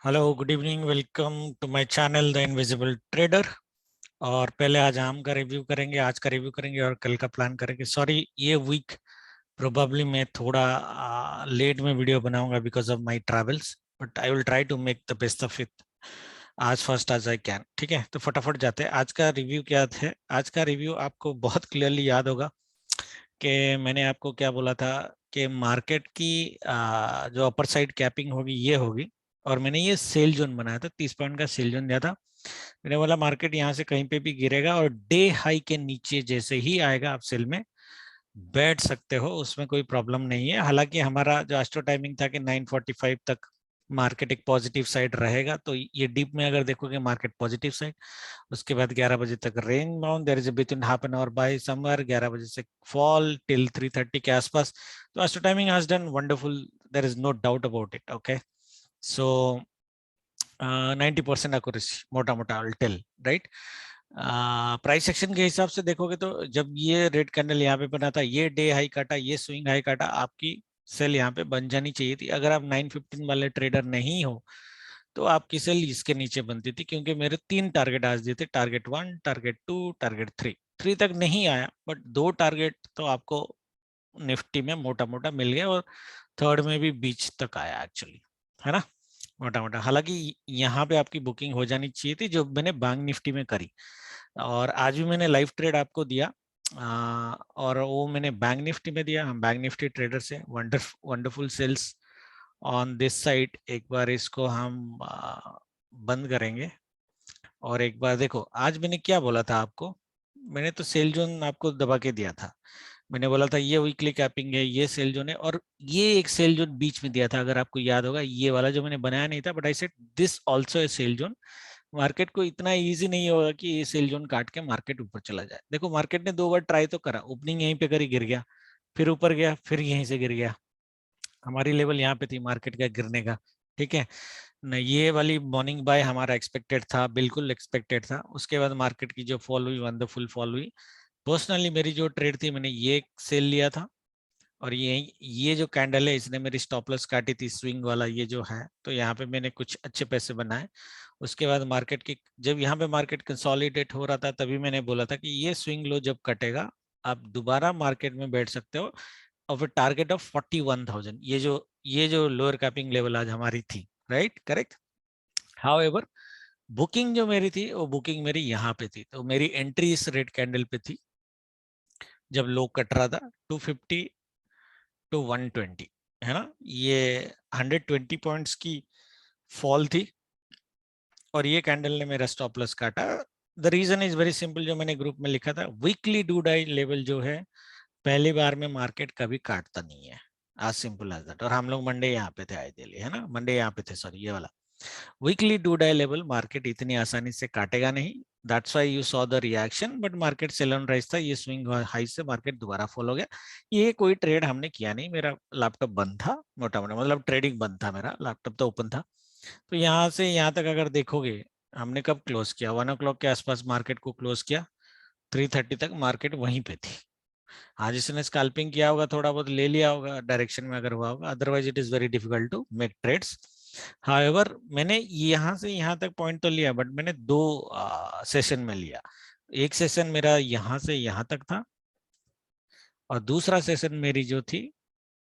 Hello, good evening. Welcome to my channel the invisible trader. और पहले आज आम का रिव्यू करेंगे, आज का रिव्यू करेंगे और कल का प्लान करेंगे। सॉरी, ये वीक प्रोबेबली मैं थोड़ा लेट में वीडियो बनाऊंगा because of my travels, but I will try to make the best of it आज फर्स्ट एज आई कैन। ठीक है, तो फटाफट जाते हैं। आज का रिव्यू क्या है? आज का रिव्यू आपको बहुत क्लियरली याद होगा कि मैंने आपको क्या बोला था कि मार्केट की जो अपर साइड कैपिंग होगी ये होगी। और मैंने ये सेल जोन बनाया था, 30 पॉइंट का सेल जोन दिया था। मैंने बोला मार्केट यहाँ से कहीं पे भी गिरेगा और डे हाई के नीचे जैसे ही आएगा आप सेल में बैठ सकते हो, उसमें कोई प्रॉब्लम नहीं है। हालांकि हमारा जो एस्ट्रो टाइमिंग था कि 9:45 तक मार्केट एक पॉजिटिव साइड रहेगा, तो ये डीप में अगर देखोगे मार्केट पॉजिटिव साइड। उसके बाद 11 बजे तक range bound, there is between half an hour by somewhere 11 बजे से फॉल टिल 3:30 के आसपास। तो astro timing has done wonderful, there is no doubt about it. Okay, so 90% accuracy मोटा मोटा I will tell, right. Price action के हिसाब से देखोगे तो जब ये रेड कैंडल यहाँ पे बना था, ये डे हाई काटा, ये स्विंग हाई काटा, आपकी सेल यहाँ पे बन जानी चाहिए थी। अगर आप 9:15 वाले ट्रेडर नहीं हो तो आपकी सेल इसके नीचे बनती थी, क्योंकि मेरे 3 टारगेट आज दिए थे, टारगेट 1, टारगेट 2, टारगेट 3। 3 तक नहीं आया, बट 2 टारगेट तो आपको निफ्टी में मोटा मोटा मिल गया, और थर्ड में भी बीच तक आया एक्चुअली, है ना, मोटा मोटा। हालांकि यहाँ पे आपकी बुकिंग हो जानी चाहिए थी जो मैंने बैंक निफ्टी में करी। और आज भी मैंने लाइव ट्रेड आपको दिया, और वो मैंने बैंक निफ्टी में दिया। हम बैंक निफ्टी ट्रेडर से wonderful sells on this side. एक बार इसको हम बंद करेंगे और एक बार देखो आज मैंने क्या बोला था आपको। मैंने तो सेल जोन आपको दबा के दिया था। मैंने बोला था ये वीकली कैपिंग है, ये सेल जोन है, और ये एक सेल जोन बीच में दिया था, अगर आपको याद होगा। ये वाला जो मैंने बनाया नहीं था, but I said this also a sell zone. Market को इतना इजी नहीं होगा कि ये सेल जोन काट के मार्केट ऊपर चला जाए। देखो मार्केट ने 2 बार ट्राई तो करा, ओपनिंग यहीं पे करी, गिर गया, फिर ऊपर गया, फिर यहीं से गिर गया। हमारी लेवल यहाँ पे थी मार्केट का गिरने का। ठीक है न, ये वाली मॉर्निंग बाय हमारा एक्सपेक्टेड था, बिल्कुल एक्सपेक्टेड था। उसके बाद मार्केट की जो फॉल हुई, वंडरफुल फॉल हुई। पर्सनली मेरी जो ट्रेड थी, मैंने ये सेल लिया था, और ये जो कैंडल है इसने मेरी स्टॉप लॉस काटी थी, स्विंग वाला ये जो है। तो यहाँ पे मैंने कुछ अच्छे पैसे बनाए। उसके बाद मार्केट की जब यहाँ पे मार्केट कंसोलिडेट हो रहा था, तभी मैंने बोला था कि ये स्विंग लो जब कटेगा आप दोबारा मार्केट में बैठ सकते हो, और फिर टारगेट ऑफ 41,000, ये जो लोअर कैपिंग लेवल आज हमारी थी, राइट, करेक्ट। हाउएवर बुकिंग जो मेरी थी, वो बुकिंग मेरी यहाँ पे थी, तो मेरी एंट्री इस रेड कैंडल पे थी जब लो कट रहा था 250 टू 120, है ना। ये 120 पॉइंट्स की फॉल थी, और ये कैंडल ने मेरा स्टॉप लॉस काटा। The reason is very simple, जो मैंने ग्रुप में लिखा था, वीकली डू डाई लेवल जो है पहली बार में मार्केट कभी काटता नहीं है, आज सिंपल एज दैट। और हम लोग मंडे यहाँ पे थे आइडियली, है ना, मंडे यहाँ पे थे, सॉरी ये वाला वीकली डू डाई लेवल मार्केट इतनी आसानी से काटेगा नहीं। That's why you saw the reaction, but market sell on rise था, ये स्विंग हाई से मार्केट दोबारा फॉल हो गया। ये कोई ट्रेड हमने किया नहीं, मेरा लैपटॉप बंद था, मोटा मोटा मतलब ट्रेडिंग बंद था, मेरा लैपटॉप तो ओपन था। तो यहाँ से यहाँ तक अगर देखोगे, हमने कब क्लोज किया, 1 o'clock के आसपास मार्केट को क्लोज किया, 3:30 तक मार्केट वहीं पे थी। हाँ, जिसने स्कैल्पिंग किया होगा थोड़ा बहुत ले लिया होगा डायरेक्शन में अगर हुआ होगा, otherwise it is very difficult to make trades. However मैंने यहाँ से यहाँ तक पॉइंट तो लिया, बट मैंने 2 सेशन में लिया। एक सेशन मेरा यहाँ से यहाँ तक था, और दूसरा सेशन मेरी जो थी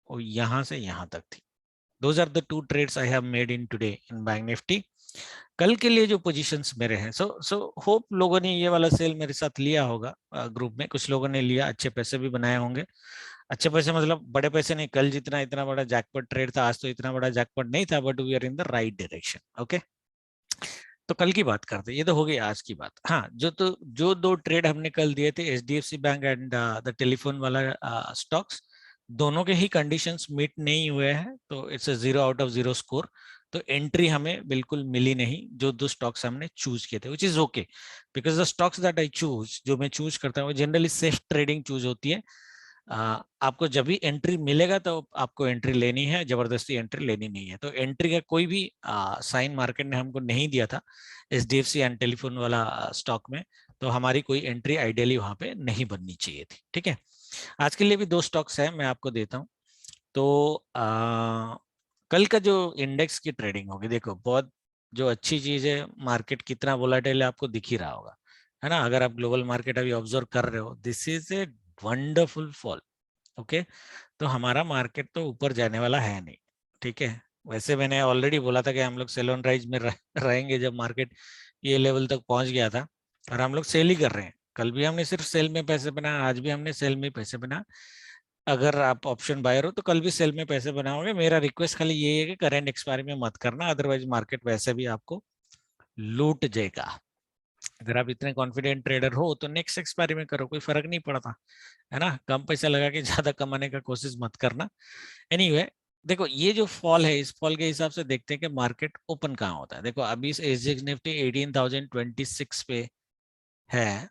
वो यहाँ से यहाँ तक थी। Those are the two trades I have made in today in Bank Nifty. कल के लिए जो पोजीशंस मेरे हैं, सो होप लोगों ने ये वाला सेल मेरे साथ लिया होगा। ग्रुप में कुछ लोगों ने लिया, अच्छे पैसे भी बनाए होंगे। अच्छे पैसे मतलब बड़े पैसे नहीं, कल जितना इतना बड़ा जैकपॉट ट्रेड था, आज तो इतना बड़ा जैकपॉट नहीं था, but we are in the right direction. Okay, तो कल की बात करते हैं, ये तो हो गई आज की बात। हाँ, जो 2 ट्रेड हमने कल दिए थे, HDFC bank and the telephone वाला स्टॉक्स, दोनों के ही कंडीशंस मीट नहीं हुए हैं, तो इट्स 0 आउट ऑफ 0 स्कोर। तो एंट्री हमें बिल्कुल मिली नहीं, जो 2 स्टॉक्स हमने चूज किए थे, which is okay, because the stocks that I choose, जो मैं चूज करता हूँ जनरली सेफ ट्रेडिंग चूज होती है। आपको जब भी एंट्री मिलेगा तो आपको एंट्री लेनी है, जबरदस्ती एंट्री लेनी नहीं है। तो एंट्री का कोई भी साइन मार्केट ने हमको नहीं दिया था एचडीएफसी एंड टेलीफोन वाला स्टॉक में, तो हमारी कोई एंट्री आइडियली वहां पे नहीं बननी चाहिए थी। ठीक है, आज के लिए भी 2 स्टॉक्स है, मैं आपको देता हूँ। तो कल का जो इंडेक्स की ट्रेडिंग होगी, देखो बहुत जो अच्छी चीज है, मार्केट कितना वोलेटाइल है आपको दिख ही रहा होगा, है ना। अगर आप ग्लोबल मार्केट अभी ऑब्जर्व कर रहे हो, this is a wonderful fall. Okay, तो हमारा मार्केट तो ऊपर जाने वाला है नहीं, ठीक है। वैसे मैंने ऑलरेडी बोला था कि हम लोग सेल ऑन राइज में रहेंगे जब मार्केट ये लेवल तक पहुंच गया था, और हम लोग सेल ही कर रहे हैं। कल भी हमने सिर्फ सेल में पैसे बनाए, आज भी हमने सेल में पैसे बना। अगर आप ऑप्शन बायर हो तो कल भी सेल में पैसे बनाओगे। मेरा रिक्वेस्ट खाली ये है कि करंट एक्सपायरी में मत करना, अदरवाइज मार्केट वैसे भी आपको लूट जाएगा। अगर आप इतने कॉन्फिडेंट ट्रेडर हो तो नेक्स्ट एक्सपायरी में करो, कोई फर्क नहीं पड़ता, है ना। कम पैसा लगा के ज्यादा कमाने का कोशिश मत करना। एनीवे, देखो ये जो फॉल है, इस फॉल के हिसाब से देखते हैं कि मार्केट ओपन कहाँ होता है। देखो अभी इस एसजीएक्स निफ्टी 18,026 पे है,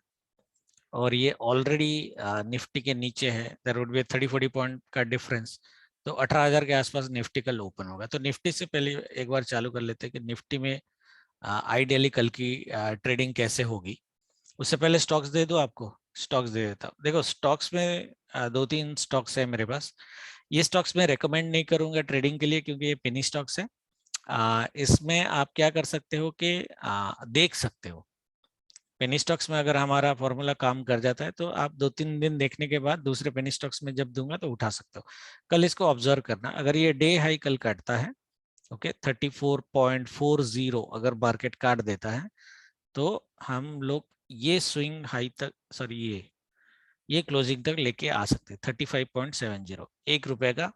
और ये ऑलरेडी निफ्टी के नीचे है। देयर वुड बी 30-40 पॉइंट का डिफरेंस, तो 18,000 के आसपास निफ्टी कल ओपन होगा। तो निफ्टी से पहले एक बार चालू कर लेते हैं कि निफ्टी में आइडियली कल की ट्रेडिंग कैसे होगी। उससे पहले स्टॉक्स दे दो, आपको स्टॉक्स दे देता हूँ। देखो स्टॉक्स में 2-3 स्टॉक्स है मेरे पास। ये स्टॉक्स मैं रेकमेंड नहीं करूंगा ट्रेडिंग के लिए, क्योंकि ये पेनी स्टॉक्स है। इसमें आप क्या कर सकते हो कि देख सकते हो। पेनी स्टॉक्स में अगर हमारा फॉर्मूला काम कर जाता है तो आप 2-3 दिन देखने के बाद दूसरे पेनी स्टॉक्स में जब दूंगा तो उठा सकते हो। कल इसको ऑब्जर्व करना, अगर ये डे हाई कल काटता है, ओके 34.40 अगर मार्केट काट देता है, तो हम लोग ये स्विंग हाई तक, सॉरी ये क्लोजिंग तक लेके आ सकते हैं। 35.70, 1 रुपए का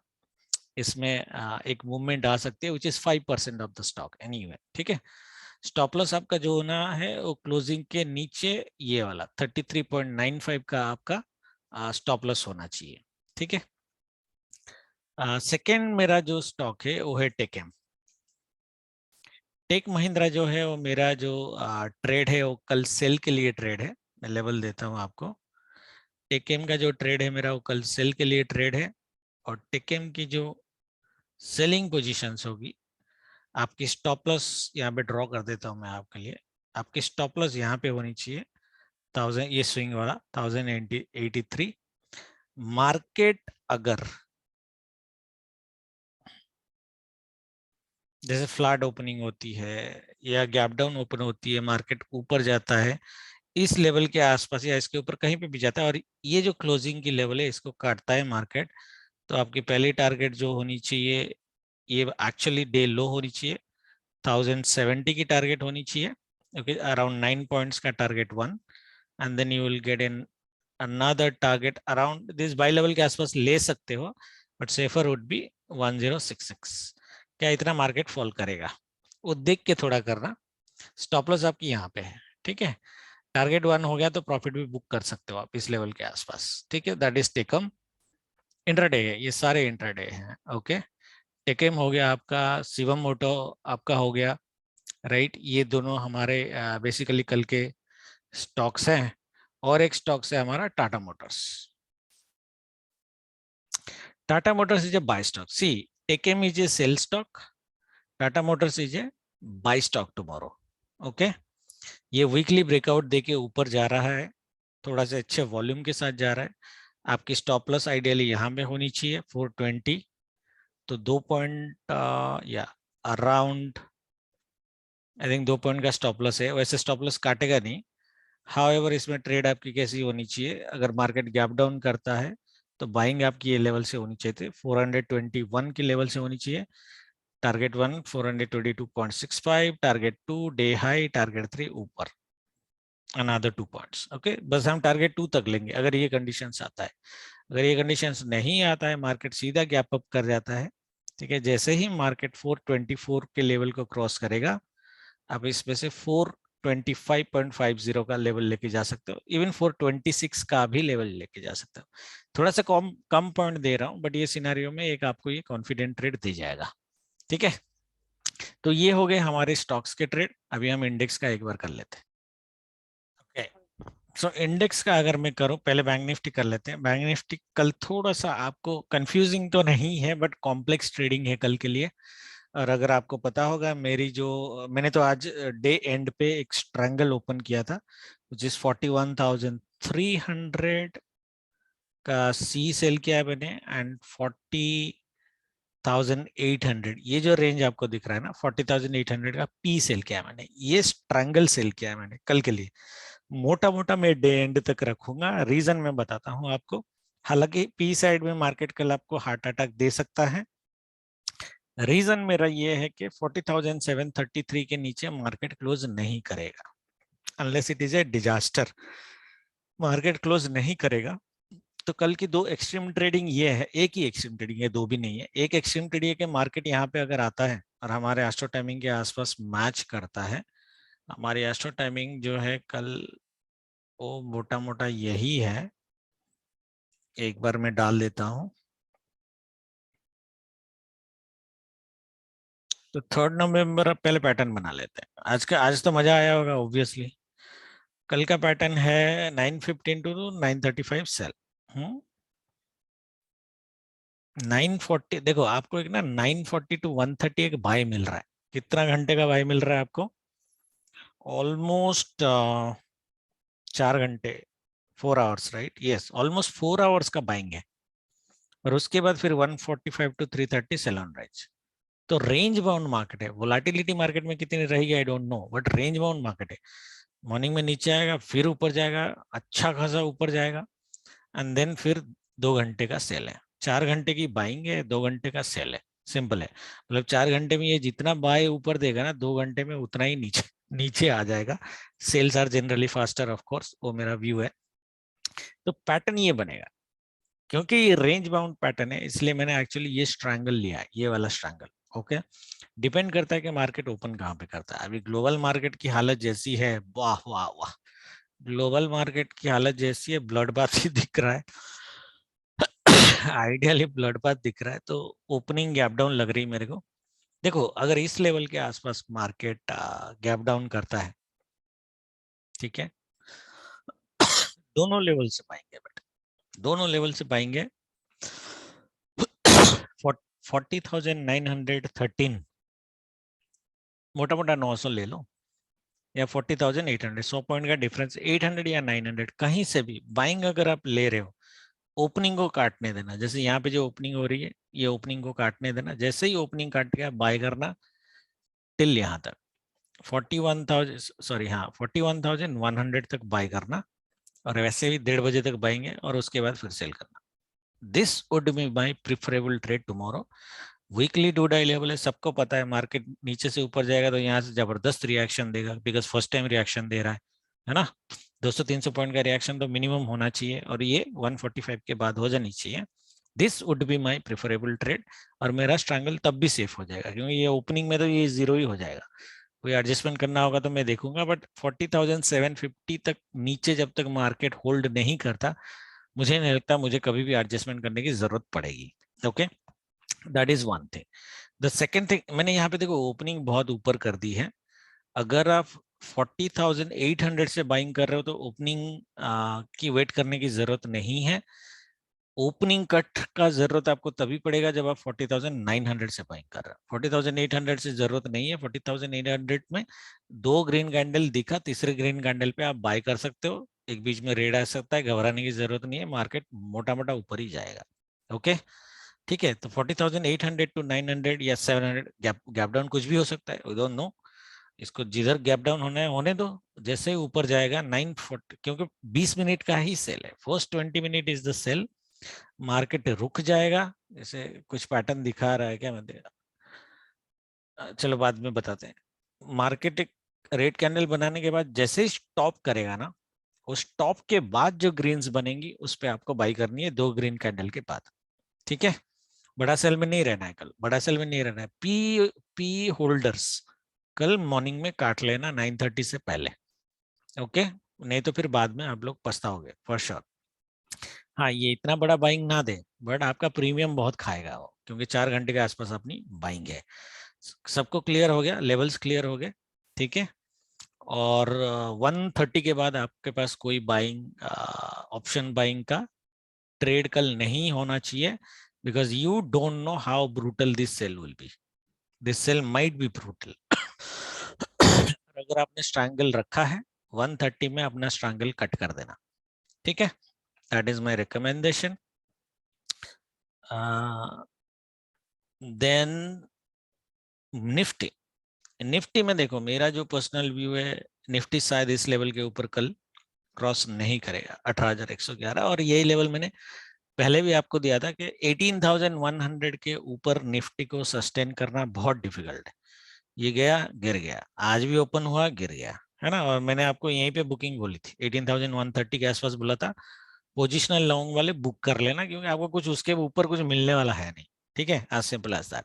इसमें एक मूवमेंट आ सकती है, which is 5% of the stock anyway, ठीक है। स्टॉप लॉस आपका जो होना है वो क्लोजिंग के नीचे ये वाला 33.95 का आपका स्टॉप लॉस होना चाहिए, ठीक है। सेकेंड मेरा जो स्टॉक है वो है टेकएम। टेक महिंद्रा जो है वो मेरा जो ट्रेड है वो कल सेल के लिए ट्रेड है। मैं लेवल देता हूँ आपको। टेकएम का जो ट्रेड है मेरा वो कल सेल के लिए ट्रेड है, और टेकएम की जो सेलिंग पोजीशंस होगी, आपकी स्टॉप लॉस यहाँ पे ड्रॉ कर देता हूँ मैं आपके लिए। आपकी स्टॉप लॉस यहाँ पे होनी चाहिए 1000, ये स्विंग वाला 1083। मार्केट अगर जैसे फ्लैट ओपनिंग होती है या गैप डाउन ओपन होती है, मार्केट ऊपर जाता है इस लेवल के आसपास या इसके ऊपर कहीं पे भी जाता है, और ये जो क्लोजिंग की लेवल है इसको काटता है मार्केट, तो आपकी पहली टारगेट जो होनी चाहिए, ये एक्चुअली डे लो होनी चाहिए, 1070 की टारगेट होनी चाहिए। ओके, अराउंड 9 पॉइंट्स का target 1, and then you will get in another target around this buy level के आसपास ले सकते हो, बट सेफर वुड बी 1066। क्या इतना मार्केट फॉल करेगा वो देख के थोड़ा करना। स्टॉप लॉस आपकी यहाँ पे है, ठीक है। टारगेट 1 हो गया तो प्रॉफिट भी बुक कर सकते हो आप इस लेवल के आसपास, ठीक है। That is Tekam. इंट्राडे है, ये सारे इंट्राडे हैं, ओके। टेकम हो गया आपका, शिवम मोटो आपका हो गया, राइट। ये दोनों हमारे बेसिकली कल के स्टॉक्स हैं। और एक स्टॉक्स है हमारा Tata Motors. Tata Motors is a buy stock. See, TechM is a sell stock, Tata Motors is a buy stock tomorrow, okay. ये वीकली ब्रेकआउट देके ऊपर जा रहा है, थोड़ा सा अच्छे वॉल्यूम के साथ जा रहा है। आपकी स्टॉप लॉस आइडियली यहाँ पे होनी चाहिए 420, तो 2 पॉइंट या अराउंड आई थिंक 2 पॉइंट का स्टॉप लॉस है। वैसे स्टॉप लॉस काटेगा नहीं, हाउएवर इसमें ट्रेड आपकी कैसी होनी चाहिए, अगर मार्केट गैप डाउन करता है तो बाइंग आपकी ये लेवल से होनी चाहिए थी, 421 की लेवल से होनी चाहिए। Target 1 422.65, target 2 day high, target 3 ऊपर अनदर 2 पॉइंट्स, ओके। बस हम टारगेट 2 तक लेंगे अगर ये कंडीशंस आता है। अगर ये कंडीशंस नहीं आता है, मार्केट सीधा गैप अप कर जाता है, ठीक है। जैसे ही मार्केट 424 के लेवल को क्रॉस करेगा, आप इसमें से 425.50 का लेवल लेके जा सकते हो, इवन 426 का भी लेवल लेके जा सकते हो। थोड़ा सा कम कम पॉइंट दे रहा हूँ, बट ये सिनेरियो में एक आपको ये कॉन्फिडेंट ट्रेड दे जाएगा, ठीक है। तो ये हो गए हमारे स्टॉक्स के ट्रेड। अभी हम इंडेक्स का एक बार कर लेते हैं, ओके। सो इंडेक्स का अगर मैं करूं, पहले बैंक निफ्टी कर लेते हैं। बैंक निफ्टी कल थोड़ा सा आपको कंफ्यूजिंग तो नहीं है, बट कॉम्प्लेक्स ट्रेडिंग है कल के लिए। और अगर आपको पता होगा, मेरी जो मैंने तो आज डे एंड पे एक स्ट्रैंगल ओपन किया था, जिस 41,300 का सी सेल किया है मैंने, एंड 4800, ये जो रेंज आपको दिख रहा है ना 40,800 का पी सेल किया है मैंने, ये स्ट्रैंगल सेल किया है मैंने कल के लिए। मोटा मोटा मैं डे एंड तक रखूंगा, रीजन मैं बताता हूं आपको। हालांकि पी साइड में मार्केट कल आपको हार्ट अटैक दे सकता है। रीजन मेरा ये है कि 40,733 के नीचे मार्केट क्लोज नहीं करेगा unless it is a disaster. Market close नहीं करेगा तो कल की दो एक्सट्रीम ट्रेडिंग ये है, एक ही एक्सट्रीम ट्रेडिंग है, दो भी नहीं है। एक एक्सट्रीम ट्रेडिंग है कि मार्केट यहाँ पे अगर आता है और हमारे एस्ट्रो टाइमिंग के आसपास मैच करता है, हमारी एस्ट्रो टाइमिंग जो है कल वो मोटा मोटा यही है, एक बार मैं डाल देता हूं। तो 3 नवंबर पहले पैटर्न बना लेते हैं। आज तो मजा आया होगा ऑब्वियसली। कल का पैटर्न है 915 टू 935 सेल। 940, देखो आपको एक ना 940 टू 130 एक बाय मिल रहा है। कितना घंटे का बाय मिल रहा है आपको? ऑलमोस्ट 4 घंटे, 4 hours, right? Yes, almost 4 hours का बाइंग है। और उसके बाद फिर 145 टू 330 सेल ऑन राइज। तो रेंज बाउंड मार्केट है। वोलेटिलिटी मार्केट में कितनी रहेगी I don't know, but range bound market है। मॉर्निंग में नीचे आएगा, फिर ऊपर जाएगा, अच्छा खासा ऊपर जाएगा, एंड देन फिर 2 घंटे का सेल है। 4 घंटे की बाइंग है, 2 घंटे का सेल है। सिंपल है। मतलब 4 घंटे में ये जितना बाय ऊपर देगा ना, 2 घंटे में उतना ही नीचे नीचे आ जाएगा। Sells are generally faster, of course, वो मेरा व्यू है। तो पैटर्न ये बनेगा, क्योंकि ये रेंज बाउंड पैटर्न है इसलिए मैंने एक्चुअली ये स्ट्रैंगल लिया है, ये वाला स्ट्रैंगल। ओके, डिपेंड करता है कि मार्केट ओपन कहाँ पे करता है। अभी ग्लोबल मार्केट की हालत जैसी है, वाह वाह वाह, ग्लोबल मार्केट की हालत जैसी है, ब्लड बाथ ही दिख रहा है। आइडियली ब्लड बाथ दिख रहा है, तो ओपनिंग गैप डाउन लग रही है मेरे को। देखो अगर इस लेवल के आसपास मार्केट गैप डाउन करता है, ठीक है, दोनों लेवल से पाएंगे, बट दोनों लेवल से पाएंगे। 40,913, मोटा मोटा 900 ले लो, या 40,800, 100 पॉइंट का डिफरेंस, 800 या 900 कहीं से भी बाइंग अगर आप ले रहे हो, ओपनिंग को काटने देना। जैसे यहाँ पे जो ओपनिंग हो रही है, ये ओपनिंग को काटने देना। जैसे ही ओपनिंग काट के बाय करना टिल यहाँ तक 41,000, सॉरी हाँ 41,100 तक बाय करना, और वैसे भी 1:30 बजे तक बाएंगे और उसके बाद फिर सेल करना। This would be my preferable trade tomorrow. Weekly 2 डाई लेवल है, सबको पता है मार्केट नीचे से ऊपर जाएगा तो यहाँ से जबरदस्त रिएक्शन देगा, बिकॉज फर्स्ट टाइम रिएक्शन दे रहा है ना। 200-300 पॉइंट का रिएक्शन तो मिनिमम होना चाहिए, और ये 145 के बाद हो जानी चाहिए। This would be my preferable trade, और मेरा स्ट्रैंगल तब भी सेफ हो जाएगा, क्योंकि ये ओपनिंग में तो ये जीरो ही हो जाएगा। कोई एडजस्टमेंट करना होगा तो मैं देखूंगा, बट 40,750 तक नीचे जब तक मार्केट होल्ड नहीं करता, मुझे नहीं लगता मुझे कभी भी एडजस्टमेंट करने की जरूरत पड़ेगी। Okay, that is one thing. The second thing, मैंने यहाँ पे देखो ओपनिंग बहुत ऊपर कर दी है। अगर आप 40,800 से बाइंग कर रहे हो तो ओपनिंग की वेट करने की जरूरत नहीं है। ओपनिंग कट का जरूरत आपको तभी पड़ेगा जब आप 40,900 से बाइंग कर रहे हो। 40,800 से जरूरत नहीं है। 40,800 में 2 ग्रीन कैंडल दिखा, तीसरे ग्रीन कैंडल पे आप बाय कर सकते हो। एक बीच में रेड आ सकता है, घबराने की जरूरत नहीं है, मार्केट मोटा मोटा ऊपर ही जाएगा। ओके, ठीक है। तो 40,800 टू 900 या 700 गैप डाउन कुछ भी हो सकता है, वी डोंट नो। इसको जिधर गैप डाउन होना है होने दो। जैसे ही ऊपर जाएगा 940, क्योंकि 20 मिनट का ही सेल है, first 20 minute is the sell. Market रुक जाएगा, जैसे कुछ पैटर्न दिखा रहा है क्या, मैं चलो बाद में बताते हैं। मार्केट एक रेड कैंडल बनाने के बाद जैसे ही स्टॉप करेगा ना, उस स्टॉप के बाद जो ग्रीन्स बनेंगी उस पे आपको बाई करनी है, 2 ग्रीन कैंडल के बाद। ठीक है, बड़ा सेल में नहीं रहना है कल, बड़ा सेल में नहीं रहना है। पी पी होल्डर्स कल मॉर्निंग में काट लेना 9:30 से पहले। ओके, नहीं तो फिर बाद में आप लोग पछताओगे फॉर श्योर। हाँ, ये इतना बड़ा बाइंग ना दे, बट आपका प्रीमियम बहुत खाएगा वो, क्योंकि 4 घंटे के आसपास अपनी बाइंग है। सबको क्लियर हो गया, लेवल्स क्लियर हो गए, ठीक है। और 1:30 के बाद आपके पास कोई बाइंग ऑप्शन बाइंग का ट्रेड कल नहीं होना चाहिए, because you don't know how brutal this sell will be. This sell might be brutal. अगर आपने स्ट्रैंगल रखा है 1:30 में, अपना स्ट्रैंगल कट कर देना, ठीक है। That is my recommendation. Then Nifty, Nifty में देखो मेरा जो पर्सनल व्यू है, निफ्टी शायद इस लेवल के ऊपर कल क्रॉस नहीं करेगा 18,111, और यही लेवल मैंने पहले भी आपको दिया था कि 18,100 के ऊपर निफ्टी को सस्टेन करना बहुत डिफिकल्ट है। ये गया गिर गया, आज भी ओपन हुआ गिर गया, है ना। और मैंने आपको यहीं पे बुकिंग बोली थी 18,130 के आसपास बोला था, पोजिशनल लॉन्ग वाले बुक कर लेना, क्योंकि आपको कुछ उसके ऊपर कुछ मिलने वाला है नहीं। ठीक है, as simple as that.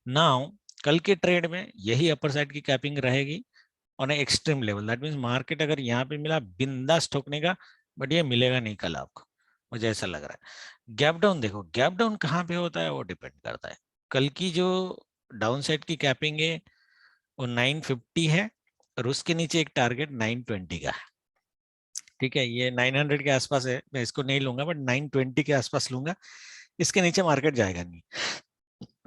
Now कल के ट्रेड में यही अपर साइड की कैपिंग रहेगी on extreme level. That means market अगर यहाँ पे मिला बिंदास ठोकने का, बट ये मिलेगा नहीं कल आपको, मुझे ऐसा लग रहा है। गैप डाउन देखो, गैप डाउन कहाँ पे होता है वो डिपेंड करता है। कल की जो डाउन साइड की कैपिंग है वो 950 है, और उसके नीचे एक टारगेट 920 का है। ठीक है, ये 900 के आसपास है, मैं इसको नहीं लूंगा बट 920 के आसपास लूंगा, इसके नीचे मार्केट जाएगा नहीं।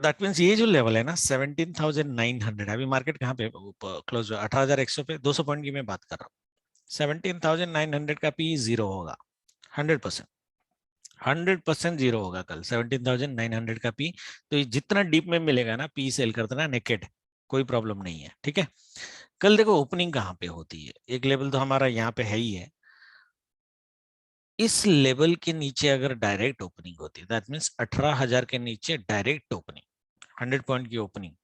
दैट मीन्स ये जो लेवल है ना 17,900, अभी मार्केट कहाँ पे क्लोज हुआ 18,100 पे, 200 पॉइंट की मैं बात कर रहा हूँ। 17,900 का पी जीरो होगा, 100%, 100% जीरो होगा कल 17,900 का पी। तो ये जितना डीप में मिलेगा ना, पी सेल कर देना नेकेड, कोई प्रॉब्लम नहीं है। ठीक है, कल देखो ओपनिंग कहाँ पे होती है, एक लेवल तो हमारा यहाँ पे है ही है, इस लेवल के नीचे अगर डायरेक्ट ओपनिंग होती है, दैट मीन्स 18,000 के नीचे डायरेक्ट ओपनिंग, 100 पॉइंट की ओपनिंग,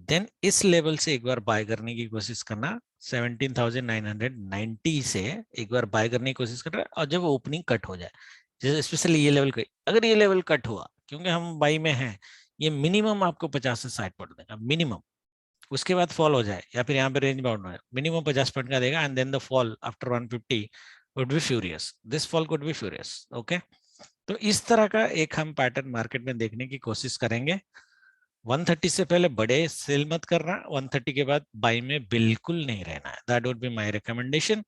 देन इस लेवल से एक बार बाय करने की कोशिश करना, 17,990 से एक बार बाय करने की कोशिश करना। और जब ओपनिंग कट हो जाए, जैसे स्पेशली ये लेवल, अगर ये लेवल कट हुआ, क्योंकि हम बाई में हैं, ये मिनिमम आपको 50 से 60 पॉइंट देगा मिनिमम, उसके बाद फॉल हो जाए या फिर यहाँ पे रेंज बाउंड हो जाए, मिनिमम 50 पॉइंट का देगा, and then the fall after 150 would be furious, this fall could be furious. Okay, तो इस तरह का एक हम पैटर्न मार्केट में देखने की कोशिश करेंगे। 130 से पहले बड़े सेल मत करना, 130 के बाद बाई में बिल्कुल नहीं रहना है, that would be my recommendation.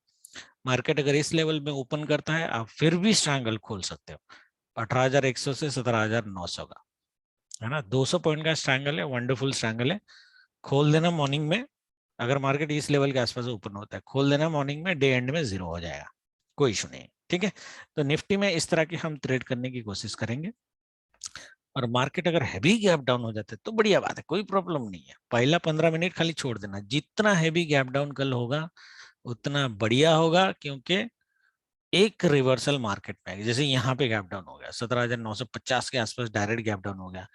Market अगर इस लेवल में ओपन करता है, आप फिर भी स्ट्रैंगल खोल सकते हो 18,100 से 17,900 का, है ना। 200 पॉइंट का स्ट्रैंगल है, वंडरफुल स्ट्रैंगल है, खोल देना मॉर्निंग में। अगर मार्केट इस लेवल के आसपास ओपन होता है, खोल देना मॉर्निंग में, डे एंड में जीरो हो जाएगा, कोई इशू नहीं। ठीक है, तो निफ्टी में इस तरह की हम ट्रेड करने की कोशिश करेंगे। और मार्केट अगर हैवी गैप डाउन हो जाता है तो बढ़िया बात है, कोई प्रॉब्लम नहीं है, पहला 15 मिनट खाली छोड़ देना, जितना हैवी गैप डाउन कल होगा उतना बढ़िया होगा, क्योंकि एक रिवर्सल मार्केट में आएगी। जैसे यहाँ पे गैप डाउन हो गया 17,950 के आसपास, डायरेक्ट गैप डाउन हो गया,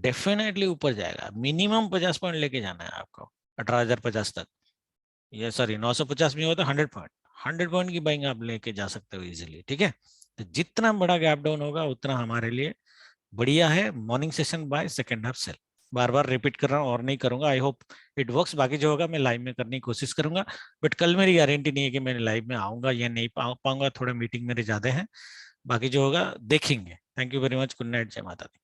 डेफिनेटली ऊपर जाएगा, मिनिमम 50 पॉइंट लेके जाना है आपको 18,050 तक। ये सॉरी 950 में हो तो 100 पॉइंट, 100 पॉइंट की बाइंग आप लेके जा सकते हो इजीली। ठीक है, तो जितना बड़ा गैप डाउन होगा उतना हमारे लिए बढ़िया है। Morning session by, second half सेल, बार बार रिपीट कर रहा हूँ और नहीं करूंगा, आई होप इट वर्क्स। बाकी जो होगा मैं लाइव में करने की कोशिश करूंगा, बट कल मेरी गारंटी नहीं है कि मैं लाइव में आऊंगा या नहीं पाऊंगा, थोड़ा मीटिंग मेरे ज्यादा है। बाकी जो होगा देखेंगे। Thank you very much, good night, जय माता दी।